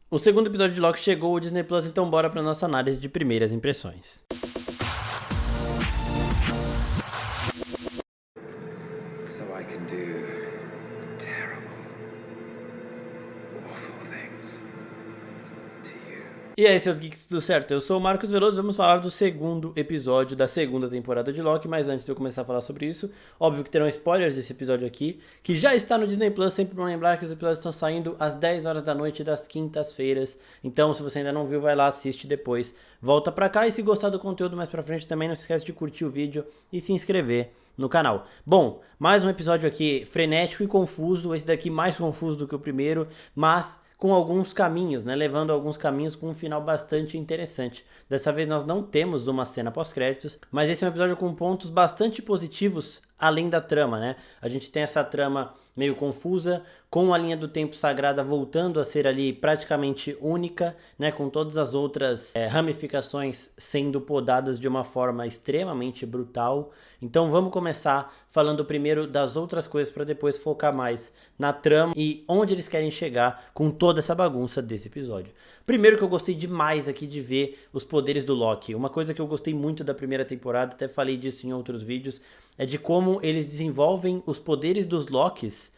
O segundo episódio de Loki chegou ao Disney Plus, então bora pra nossa análise de primeiras impressões. So I can do terrible, awful things to you. E aí, seus geeks, tudo certo? Eu sou o Marcos Veloso, vamos falar do segundo episódio da segunda temporada de Loki, mas antes de eu começar a falar sobre isso, óbvio que terão spoilers desse episódio aqui, que já está no Disney Plus, sempre bom lembrar que os episódios estão saindo às 10 horas da noite das quintas-feiras, então se você ainda não viu, vai lá, assiste depois, volta pra cá, e se gostar do conteúdo mais pra frente também não se esquece de curtir o vídeo e se inscrever no canal. Bom, mais um episódio aqui frenético e confuso, esse daqui mais confuso do que o primeiro, mas com alguns caminhos, né? Levando alguns caminhos com um final bastante interessante. Dessa vez nós não temos uma cena pós-créditos, mas esse é um episódio com pontos bastante positivos além da trama, né? A gente tem essa trama meio confusa, com a linha do tempo sagrada voltando a ser ali praticamente única, né? Com todas as outras ramificações sendo podadas de uma forma extremamente brutal. Então vamos começar falando primeiro das outras coisas para depois focar mais na trama e onde eles querem chegar com toda essa bagunça desse episódio. Primeiro que eu gostei demais aqui de ver os poderes do Loki. Uma coisa que eu gostei muito da primeira temporada, até falei disso em outros vídeos, é de como eles desenvolvem os poderes dos Lokis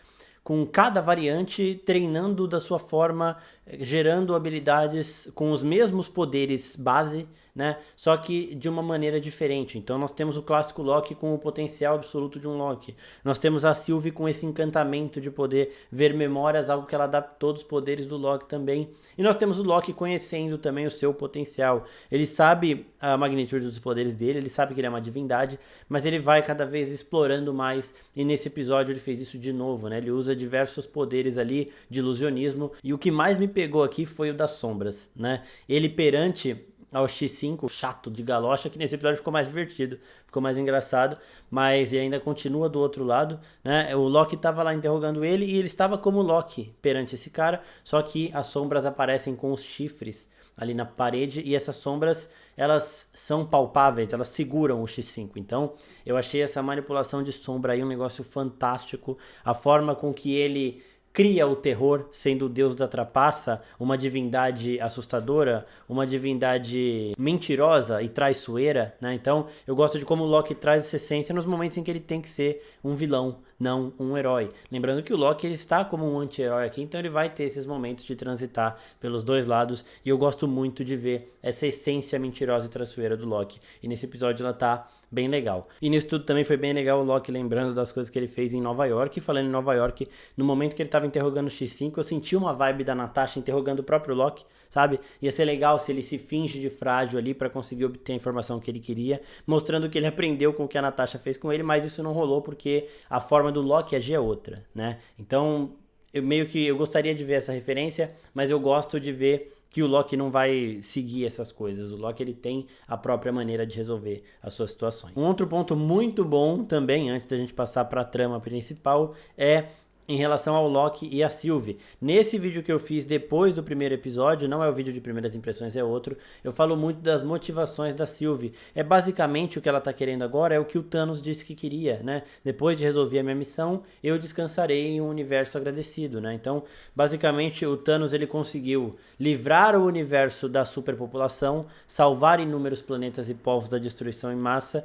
com cada variante treinando da sua forma, gerando habilidades com os mesmos poderes base, né? Só que de uma maneira diferente. Então nós temos o clássico Loki com o potencial absoluto de um Loki. Nós temos a Sylvie com esse encantamento de poder ver memórias, algo que ela dá todos os poderes do Loki também. E nós temos o Loki conhecendo também o seu potencial. Ele sabe a magnitude dos poderes dele, ele sabe que ele é uma divindade, mas ele vai cada vez explorando mais. E nesse episódio ele fez isso de novo, né? Ele usa diversos poderes ali de ilusionismo. E o que mais me pegou aqui foi o das sombras, né? Ele perante ao X5, chato de galocha, que nesse episódio ficou mais divertido, ficou mais engraçado, mas ele ainda continua do outro lado, né? O Loki estava lá interrogando ele e ele estava como Loki perante esse cara, só que as sombras aparecem com os chifres ali na parede e essas sombras, elas são palpáveis, elas seguram o X5. Então, eu achei essa manipulação de sombra aí um negócio fantástico, a forma com que ele cria o terror, sendo o deus da trapaça, uma divindade assustadora, uma divindade mentirosa e traiçoeira, né? Então, eu gosto de como o Loki traz essa essência nos momentos em que ele tem que ser um vilão, não um herói. Lembrando que o Loki ele está como um anti-herói aqui, então ele vai ter esses momentos de transitar pelos dois lados, e eu gosto muito de ver essa essência mentirosa e traiçoeira do Loki. E nesse episódio ela tá bem legal. E nisso tudo também foi bem legal o Loki lembrando das coisas que ele fez em Nova York. E falando em Nova York, no momento que ele tava interrogando o X5, eu senti uma vibe da Natasha interrogando o próprio Loki, sabe? Ia ser legal se ele se finge de frágil ali pra conseguir obter a informação que ele queria, mostrando que ele aprendeu com o que a Natasha fez com ele, mas isso não rolou porque a forma do Loki agir é outra, né? Então, eu gostaria de ver essa referência, mas eu gosto de ver que o Loki não vai seguir essas coisas. O Loki ele tem a própria maneira de resolver as suas situações. Um outro ponto muito bom também, antes da gente passar para a trama principal, é em relação ao Loki e a Sylvie. Nesse vídeo que eu fiz depois do primeiro episódio, não é o vídeo de primeiras impressões, é outro, eu falo muito das motivações da Sylvie. É basicamente o que ela tá querendo agora, é o que o Thanos disse que queria, né? Depois de resolver a minha missão, eu descansarei em um universo agradecido, né? Então, basicamente, o Thanos ele conseguiu livrar o universo da superpopulação, salvar inúmeros planetas e povos da destruição em massa,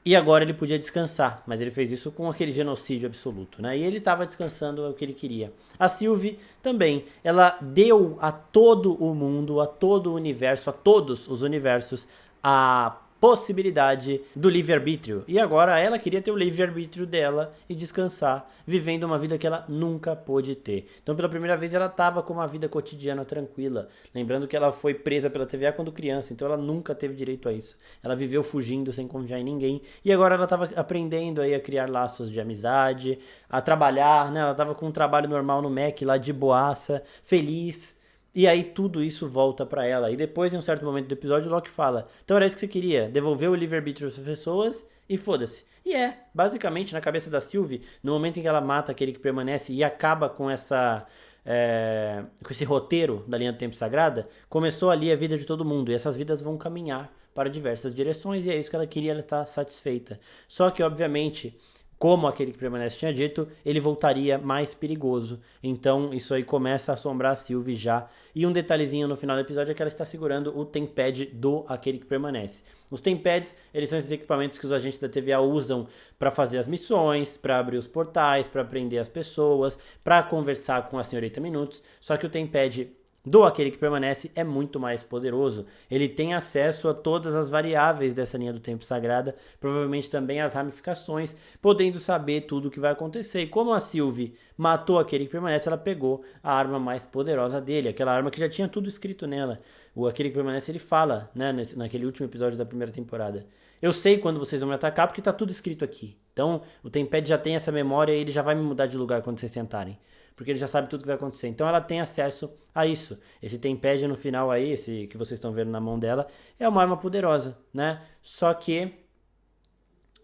e agora ele podia descansar, mas ele fez isso com aquele genocídio absoluto, né? E ele estava descansando o que ele queria. A Sylvie também, ela deu a todo o mundo, a todo o universo, a todos os universos, a possibilidade do livre-arbítrio. E agora ela queria ter o livre-arbítrio dela e descansar, vivendo uma vida que ela nunca pôde ter. Então, pela primeira vez, ela estava com uma vida cotidiana tranquila. Lembrando que ela foi presa pela TVA quando criança, então ela nunca teve direito a isso. Ela viveu fugindo sem confiar em ninguém. E agora ela estava aprendendo aí a criar laços de amizade, a trabalhar, né? Ela estava com um trabalho normal no Mac, lá de boaça, feliz. E aí tudo isso volta pra ela. E depois, em um certo momento do episódio, o Loki fala: então era isso que você queria, devolver o livre-arbítrio das pessoas e foda-se. E basicamente, na cabeça da Sylvie, no momento em que ela mata aquele que permanece e acaba com com esse roteiro da linha do tempo sagrada, começou ali a vida de todo mundo. E essas vidas vão caminhar para diversas direções, e é isso que ela queria, ela está satisfeita. Só que, obviamente, como aquele que permanece tinha dito, ele voltaria mais perigoso. Então isso aí começa a assombrar a Sylvie já. E um detalhezinho no final do episódio é que ela está segurando o Tempad do aquele que permanece. Os Tempads, eles são esses equipamentos que os agentes da TVA usam para fazer as missões, para abrir os portais, para prender as pessoas, para conversar com a Senhorita Minutos. Só que o Tempad do aquele que permanece é muito mais poderoso. Ele tem acesso a todas as variáveis dessa linha do tempo sagrada, provavelmente também as ramificações, podendo saber tudo o que vai acontecer. E como a Sylvie matou aquele que permanece, ela pegou a arma mais poderosa dele, aquela arma que já tinha tudo escrito nela. O aquele que permanece, ele fala, né, naquele último episódio da primeira temporada: eu sei quando vocês vão me atacar porque tá tudo escrito aqui. Então o Tempad já tem essa memória e ele já vai me mudar de lugar quando vocês tentarem, porque ele já sabe tudo que vai acontecer. Então ela tem acesso a isso. Esse Tempad no final aí, esse que vocês estão vendo na mão dela, é uma arma poderosa, né? Só que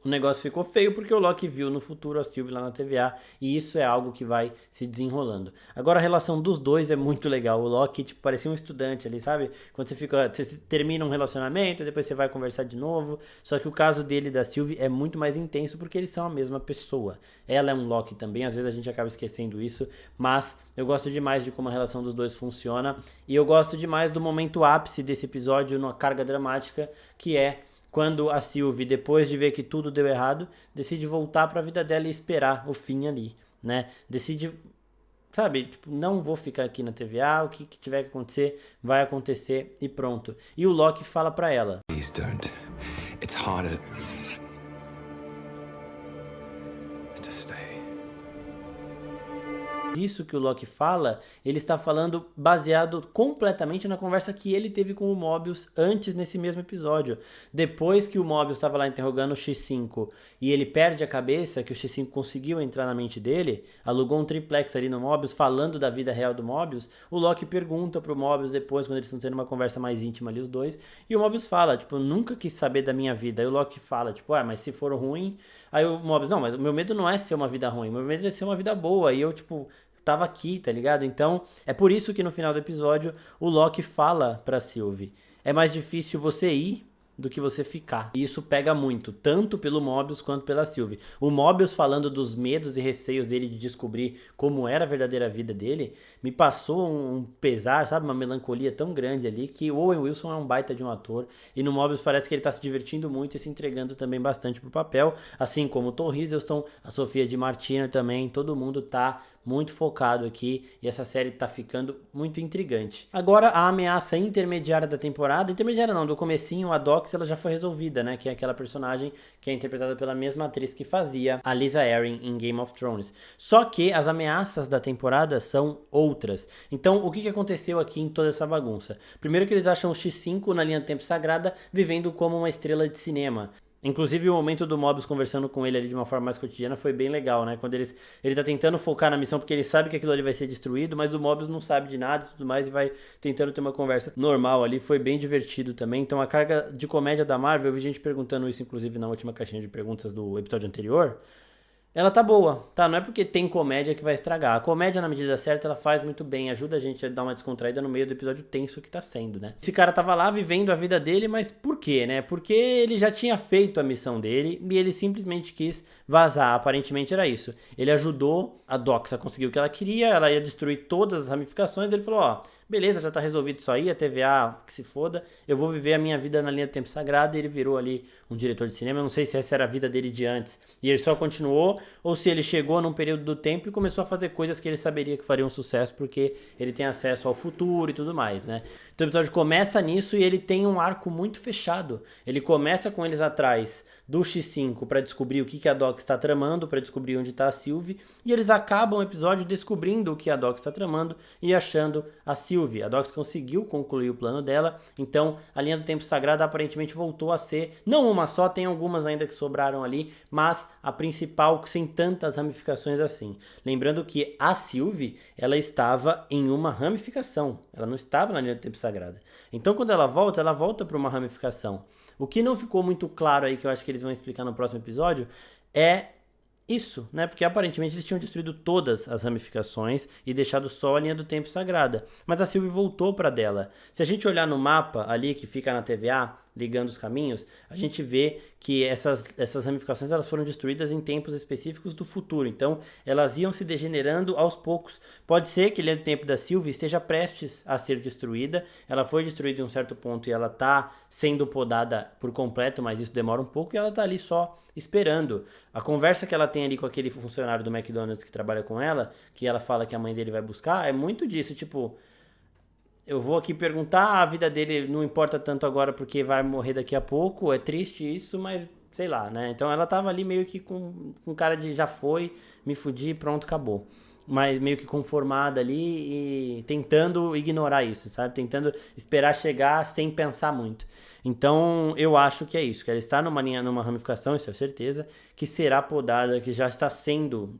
o negócio ficou feio porque o Loki viu no futuro a Sylvie lá na TVA, e isso é algo que vai se desenrolando. Agora a relação dos dois é muito legal. O Loki, tipo, parecia um estudante ali, sabe? Quando você termina um relacionamento, depois você vai conversar de novo. Só que o caso dele e da Sylvie é muito mais intenso porque eles são a mesma pessoa. Ela é um Loki também, às vezes a gente acaba esquecendo isso, mas eu gosto demais de como a relação dos dois funciona, e eu gosto demais do momento ápice desse episódio, numa carga dramática, que é quando a Sylvie, depois de ver que tudo deu errado, decide voltar para a vida dela e esperar o fim ali, né? Decide, sabe, tipo, não vou ficar aqui na TVA, o que tiver que acontecer, vai acontecer e pronto. E o Loki fala para ela: Please don't. It's harder to stay. Isso que o Loki fala, ele está falando baseado completamente na conversa que ele teve com o Mobius antes nesse mesmo episódio. Depois que o Mobius estava lá interrogando o X5 e ele perde a cabeça, que o X5 conseguiu entrar na mente dele, alugou um triplex ali no Mobius falando da vida real do Mobius, o Loki pergunta pro Mobius depois, quando eles estão tendo uma conversa mais íntima ali os dois, e o Mobius fala, tipo, nunca quis saber da minha vida. Aí o Loki fala, tipo, mas se for ruim... Aí o Mobius, não, mas o meu medo não é ser uma vida ruim, o meu medo é ser uma vida boa. E eu, tipo, tava aqui, tá ligado? Então, é por isso que no final do episódio o Loki fala pra Sylvie: é mais difícil você ir do que você ficar. E isso pega muito, tanto pelo Mobius quanto pela Sylvie. O Mobius falando dos medos e receios dele de descobrir como era a verdadeira vida dele, me passou um pesar, sabe? Uma melancolia tão grande ali, que o Owen Wilson é um baita de um ator, e no Mobius parece que ele tá se divertindo muito e se entregando também bastante pro papel, assim como o Tom Hiddleston, a Sofia Di Martino também, todo mundo tá muito focado aqui, e essa série tá ficando muito intrigante. Agora, a ameaça intermediária da temporada, intermediária não, do comecinho, a Dox, ela já foi resolvida, né, que é aquela personagem que é interpretada pela mesma atriz que fazia a Lisa Arryn em Game of Thrones. Só que as ameaças da temporada são outras. Então, o que aconteceu aqui em toda essa bagunça? Primeiro que eles acham o X5 na linha do tempo sagrada vivendo como uma estrela de cinema. Inclusive o momento do Mobius conversando com ele ali de uma forma mais cotidiana foi bem legal, né? Quando ele tá tentando focar na missão porque ele sabe que aquilo ali vai ser destruído, mas o Mobius não sabe de nada e tudo mais e vai tentando ter uma conversa normal ali. Foi bem divertido também. Então a carga de comédia da Marvel, eu vi gente perguntando isso inclusive na última caixinha de perguntas do episódio anterior. Ela tá boa, tá? Não é porque tem comédia que vai estragar. A comédia, na medida certa, ela faz muito bem. Ajuda a gente a dar uma descontraída no meio do episódio tenso que tá sendo, né? Esse cara tava lá vivendo a vida dele, mas por quê, né? Porque ele já tinha feito a missão dele e ele simplesmente quis vazar. Aparentemente era isso. Ele ajudou a Dox a conseguir o que ela queria, ela ia destruir todas as ramificações. Ele falou, beleza, já tá resolvido isso aí, a TVA que se foda, eu vou viver a minha vida na linha do tempo sagrado. E ele virou ali um diretor de cinema. Eu não sei se essa era a vida dele de antes e ele só continuou, ou se ele chegou num período do tempo e começou a fazer coisas que ele saberia que fariam sucesso porque ele tem acesso ao futuro e tudo mais, né? Então o episódio começa nisso e ele tem um arco muito fechado. Ele começa com eles atrás do X5 para descobrir o que a Dox está tramando, para descobrir onde está a Sylvie, e eles acabam o episódio descobrindo o que a Dox está tramando e achando a Sylvie. A Dox conseguiu concluir o plano dela, então a linha do tempo sagrado aparentemente voltou a ser, não uma só, tem algumas ainda que sobraram ali, mas a principal sem tantas ramificações assim. Lembrando que a Sylvie, ela estava em uma ramificação, ela não estava na linha do tempo sagrado. Então quando ela volta para uma ramificação. O que não ficou muito claro aí, que eu acho que eles vão explicar no próximo episódio, é isso, né? Porque aparentemente eles tinham destruído todas as ramificações e deixado só a linha do tempo sagrada. Mas a Sylvie voltou para dela. Se a gente olhar no mapa ali que fica na TVA, ligando os caminhos, a gente vê que essas ramificações elas foram destruídas em tempos específicos do futuro. Então, elas iam se degenerando aos poucos. Pode ser que a linha do tempo da Sylvie esteja prestes a ser destruída. Ela foi destruída em um certo ponto e ela está sendo podada por completo, mas isso demora um pouco e ela está ali só esperando. A conversa que ela tem ali com aquele funcionário do McDonald's que trabalha com ela, que ela fala que a mãe dele vai buscar, é muito disso, tipo... Eu vou aqui perguntar, a vida dele não importa tanto agora porque vai morrer daqui a pouco, é triste isso, mas sei lá, né? Então ela tava ali meio que com cara de já foi, me fudi, pronto, acabou. Mas meio que conformada ali e tentando ignorar isso, sabe? Tentando esperar chegar sem pensar muito. Então eu acho que é isso, que ela está numa ramificação, isso é certeza, que será podada, que já está sendo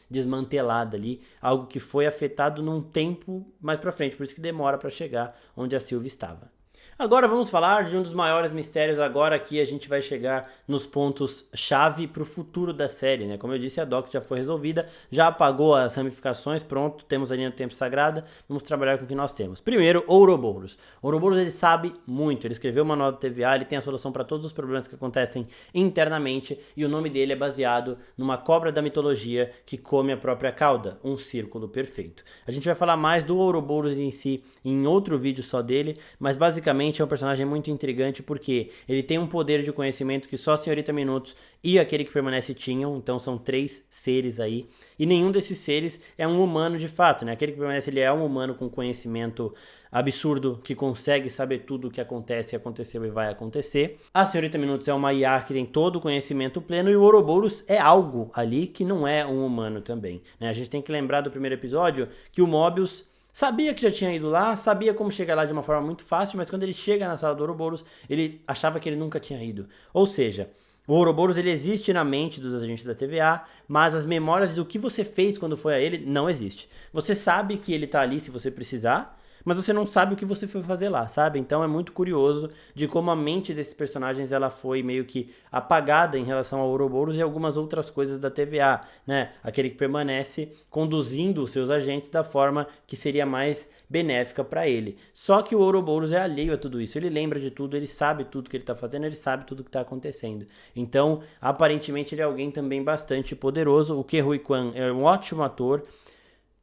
desmantelada ali, algo que foi afetado num tempo mais pra frente, por isso que demora para chegar onde a Sylvie estava. Agora vamos falar de um dos maiores mistérios, agora aqui a gente vai chegar nos pontos-chave para o futuro da série, né? Como eu disse, a Dox já foi resolvida, já apagou as ramificações, pronto, temos a linha do tempo sagrada, vamos trabalhar com o que nós temos. Primeiro, Ouroboros. Ouroboros, ele sabe muito, ele escreveu o manual do TVA, ele tem a solução para todos os problemas que acontecem internamente, e o nome dele é baseado numa cobra da mitologia que come a própria cauda, um círculo perfeito. A gente vai falar mais do Ouroboros em si em outro vídeo só dele, mas basicamente é um personagem muito intrigante porque ele tem um poder de conhecimento que só a Senhorita Minutos e aquele que permanece tinham, então são 3 seres aí, e nenhum desses seres é um humano de fato, né? Aquele que permanece, ele é um humano com conhecimento absurdo, que consegue saber tudo o que acontece, aconteceu e vai acontecer. A Senhorita Minutos é uma IA que tem todo o conhecimento pleno e o Ouroboros é algo ali que não é um humano também, né? A gente tem que lembrar do primeiro episódio que o Mobius sabia que já tinha ido lá, sabia como chegar lá de uma forma muito fácil, mas quando ele chega na sala do Ouroboros, ele achava que ele nunca tinha ido. Ou seja, o Ouroboros ele existe na mente dos agentes da TVA, mas as memórias do que você fez quando foi a ele não existe. Você sabe que ele tá ali se você precisar, mas você não sabe o que você foi fazer lá, sabe? Então é muito curioso de como a mente desses personagens ela foi meio que apagada em relação ao Ouroboros e algumas outras coisas da TVA, né? Aquele que permanece conduzindo os seus agentes da forma que seria mais benéfica para ele. Só que o Ouroboros é alheio a tudo isso, ele lembra de tudo, ele sabe tudo que ele tá fazendo, ele sabe tudo que tá acontecendo. Então, aparentemente ele é alguém também bastante poderoso. O Ke Huy Quan é um ótimo ator,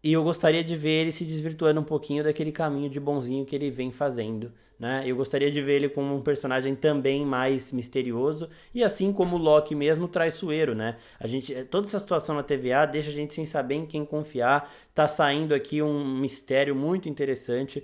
e eu gostaria de ver ele se desvirtuando um pouquinho daquele caminho de bonzinho que ele vem fazendo, né? Eu gostaria de ver ele como um personagem também mais misterioso e assim como o Loki mesmo traiçoeiro, né? Toda essa situação na TVA deixa a gente sem saber em quem confiar. Tá saindo aqui um mistério muito interessante.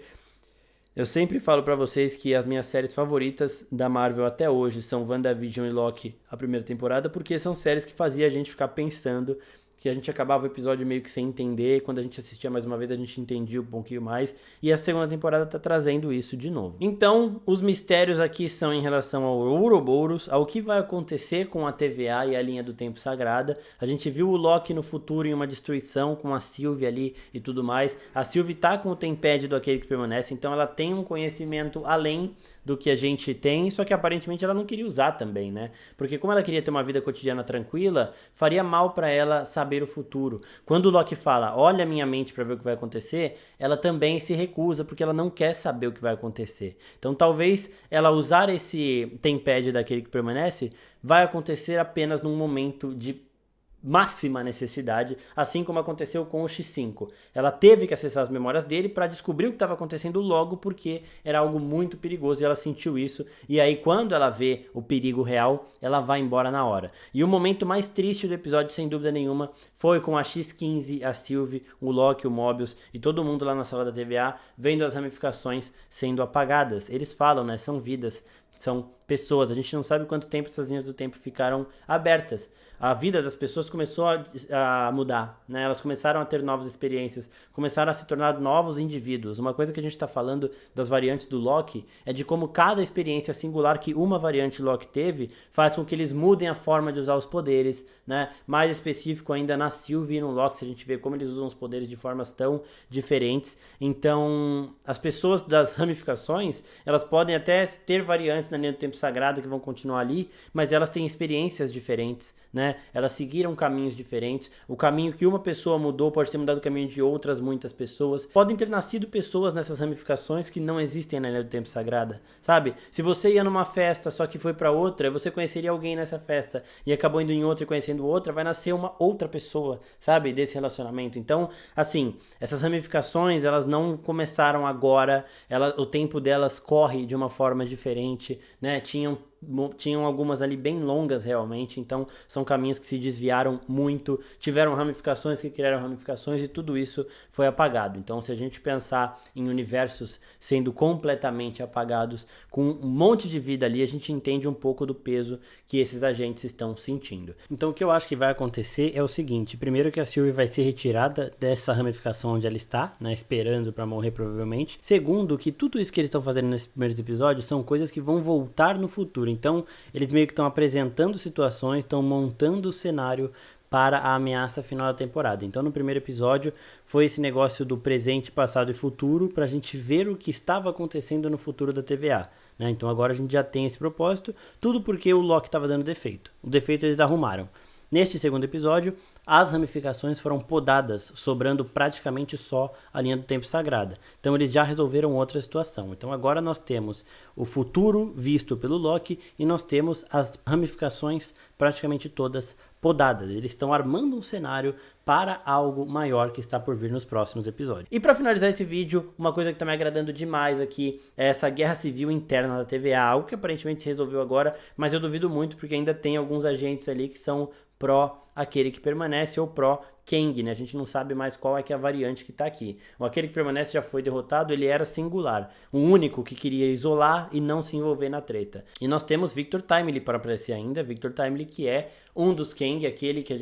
Eu sempre falo pra vocês que as minhas séries favoritas da Marvel até hoje são WandaVision e Loki, a primeira temporada, porque são séries que faziam a gente ficar pensando, que a gente acabava o episódio meio que sem entender, quando a gente assistia mais uma vez a gente entendia um pouquinho mais, e a segunda temporada tá trazendo isso de novo. Então, os mistérios aqui são em relação ao Ouroboros, ao que vai acontecer com a TVA e a linha do tempo sagrada. A gente viu o Loki no futuro em uma destruição com a Sylvie ali e tudo mais. A Sylvie tá com o Tempad do Aquele que Permanece, então ela tem um conhecimento além do que a gente tem, só que aparentemente ela não queria usar também, né? Porque como ela queria ter uma vida cotidiana tranquila, faria mal pra ela saber o futuro. Quando o Loki fala, olha a minha mente pra ver o que vai acontecer, ela também se recusa, porque ela não quer saber o que vai acontecer. Então talvez ela usar esse Tempad daquele que permanece, vai acontecer apenas num momento de máxima necessidade, assim como aconteceu com o X5. Ela teve que acessar as memórias dele para descobrir o que estava acontecendo logo, porque era algo muito perigoso e ela sentiu isso. E aí, quando ela vê o perigo real, ela vai embora na hora. E o momento mais triste do episódio, sem dúvida nenhuma, foi com a X15, a Sylvie, o Loki, o Mobius e todo mundo lá na sala da TVA vendo as ramificações sendo apagadas. Eles falam, né? São vidas, são pessoas. A gente não sabe quanto tempo essas linhas do tempo ficaram abertas. A vida das pessoas começou a mudar, né? Elas começaram a ter novas experiências, começaram a se tornar novos indivíduos. Uma coisa que a gente está falando das variantes do Loki é de como cada experiência singular que uma variante Loki teve faz com que eles mudem a forma de usar os poderes, né? Mais específico ainda na Sylvie e no Loki, a gente vê como eles usam os poderes de formas tão diferentes. Então, as pessoas das ramificações, elas podem até ter variantes integrantes da linha do tempo sagrado que vão continuar ali, mas elas têm experiências diferentes, né? Elas seguiram caminhos diferentes. O caminho que uma pessoa mudou pode ter mudado o caminho de outras muitas pessoas. Podem ter nascido pessoas nessas ramificações que não existem na linha do tempo sagrada, sabe? Se você ia numa festa, só que foi para outra, você conheceria alguém nessa festa e acabou indo em outra e conhecendo outra, vai nascer uma outra pessoa, sabe? Desse relacionamento. Então, assim, essas ramificações, elas não começaram agora, o tempo delas corre de uma forma diferente, né? Tinham algumas ali bem longas realmente, então são caminhos que se desviaram muito, tiveram ramificações que criaram ramificações e tudo isso foi apagado. Então, se a gente pensar em universos sendo completamente apagados, com um monte de vida ali, a gente entende um pouco do peso que esses agentes estão sentindo. Então, o que eu acho que vai acontecer é o seguinte: primeiro, que a Sylvie vai ser retirada dessa ramificação onde ela está, né, esperando para morrer provavelmente. Segundo, que tudo isso que eles estão fazendo nesses primeiros episódios são coisas que vão voltar no futuro. Então, eles meio que estão apresentando situações, estão montando o cenário para a ameaça final da temporada. Então, no primeiro episódio, foi esse negócio do presente, passado e futuro, para a gente ver o que estava acontecendo no futuro da TVA. Né? Então, agora a gente já tem esse propósito, tudo porque o Loki estava dando defeito. O defeito eles arrumaram. Neste segundo episódio, as ramificações foram podadas, sobrando praticamente só a linha do tempo sagrada. Então eles já resolveram outra situação. Então agora nós temos o futuro visto pelo Loki e nós temos as ramificações praticamente todas podadas. Eles estão armando um cenário para algo maior que está por vir nos próximos episódios. E para finalizar esse vídeo, uma coisa que está me agradando demais aqui é essa guerra civil interna da TVA, algo que aparentemente se resolveu agora, mas eu duvido muito porque ainda tem alguns agentes ali que são pró aquele que permanece ou pró Kang, né? A gente não sabe mais qual é que é a variante que tá aqui. O aquele que permanece já foi derrotado, ele era singular. O único que queria isolar e não se envolver na treta. E nós temos Victor Timely para aparecer ainda. Victor Timely, que é um dos Kang,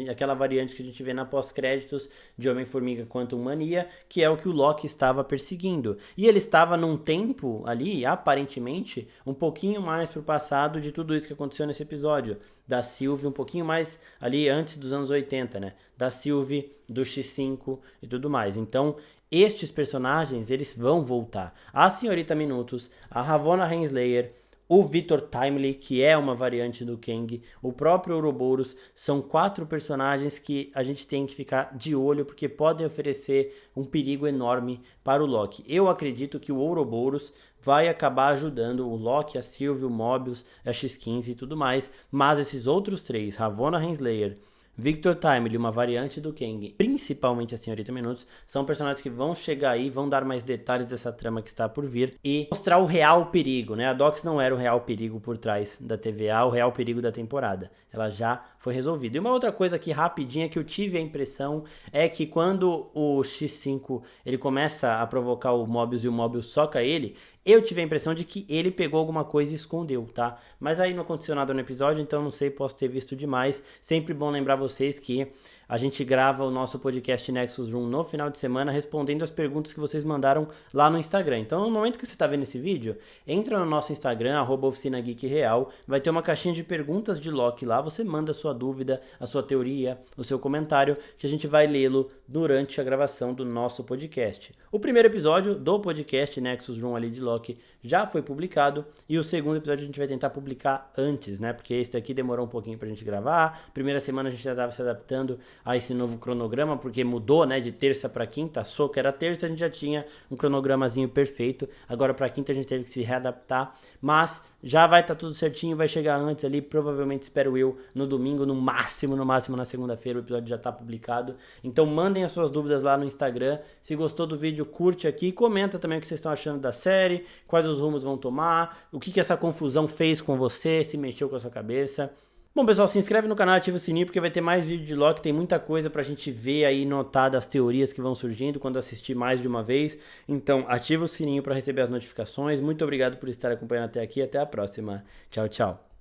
aquela variante que a gente vê na pós-créditos de Homem-Formiga Quantum Mania, que é o que o Loki estava perseguindo. E ele estava num tempo ali, aparentemente, um pouquinho mais pro passado de tudo isso que aconteceu nesse episódio. Da Sylvie, um pouquinho mais ali antes dos anos 80, né? Da Sylvie, do X5 e tudo mais. Então, estes personagens, eles vão voltar. A Senhorita Minutos, a Ravonna Renslayer, o Victor Timely, que é uma variante do Kang, o próprio Ouroboros, são 4 personagens que a gente tem que ficar de olho, porque podem oferecer um perigo enorme para o Loki. Eu acredito que o Ouroboros vai acabar ajudando o Loki, a Sylvie, o Mobius, a X-15 e tudo mais, mas esses outros 3, Ravonna Renslayer, Victor Timely, uma variante do Kang, principalmente a Senhorita Minutos, são personagens que vão chegar aí, vão dar mais detalhes dessa trama que está por vir e mostrar o real perigo, né? A Dox não era o real perigo por trás da TVA, o real perigo da temporada. Ela já foi resolvida. E uma outra coisa aqui rapidinha que eu tive a impressão é que quando o X5 ele começa a provocar o Mobius e o Mobius soca ele, eu tive a impressão de que ele pegou alguma coisa e escondeu, tá? Mas aí não aconteceu nada no episódio, então não sei, posso ter visto demais. Sempre bom lembrar vocês que a gente grava o nosso podcast Nexus Room no final de semana respondendo as perguntas que vocês mandaram lá no Instagram. Então, no momento que você está vendo esse vídeo, entra no nosso Instagram, @OficinaGeekReal, vai ter uma caixinha de perguntas de Loki lá, você manda a sua dúvida, a sua teoria, o seu comentário, que a gente vai lê-lo durante a gravação do nosso podcast. O primeiro episódio do podcast Nexus Room ali de Loki já foi publicado e o segundo episódio a gente vai tentar publicar antes, né? Porque esse daqui demorou um pouquinho pra gente gravar. Primeira semana a gente já estava se adaptando a esse novo cronograma, porque mudou, né, de terça para quinta. A Soca era terça, a gente já tinha um cronogramazinho perfeito. Agora para quinta a gente teve que se readaptar, mas já vai estar tudo certinho, vai chegar antes ali, provavelmente, espero eu, no domingo, no máximo na segunda-feira o episódio já está publicado. Então mandem as suas dúvidas lá no Instagram. Se gostou do vídeo, curte aqui, comenta também o que vocês estão achando da série, quais os rumos vão tomar, o que essa confusão fez com você, se mexeu com a sua cabeça. Bom, pessoal, se inscreve no canal, ativa o sininho, porque vai ter mais vídeo de Loki, tem muita coisa pra gente ver aí, notar das teorias que vão surgindo quando assistir mais de uma vez. Então, ativa o sininho para receber as notificações. Muito obrigado por estar acompanhando até aqui, até a próxima. Tchau, tchau.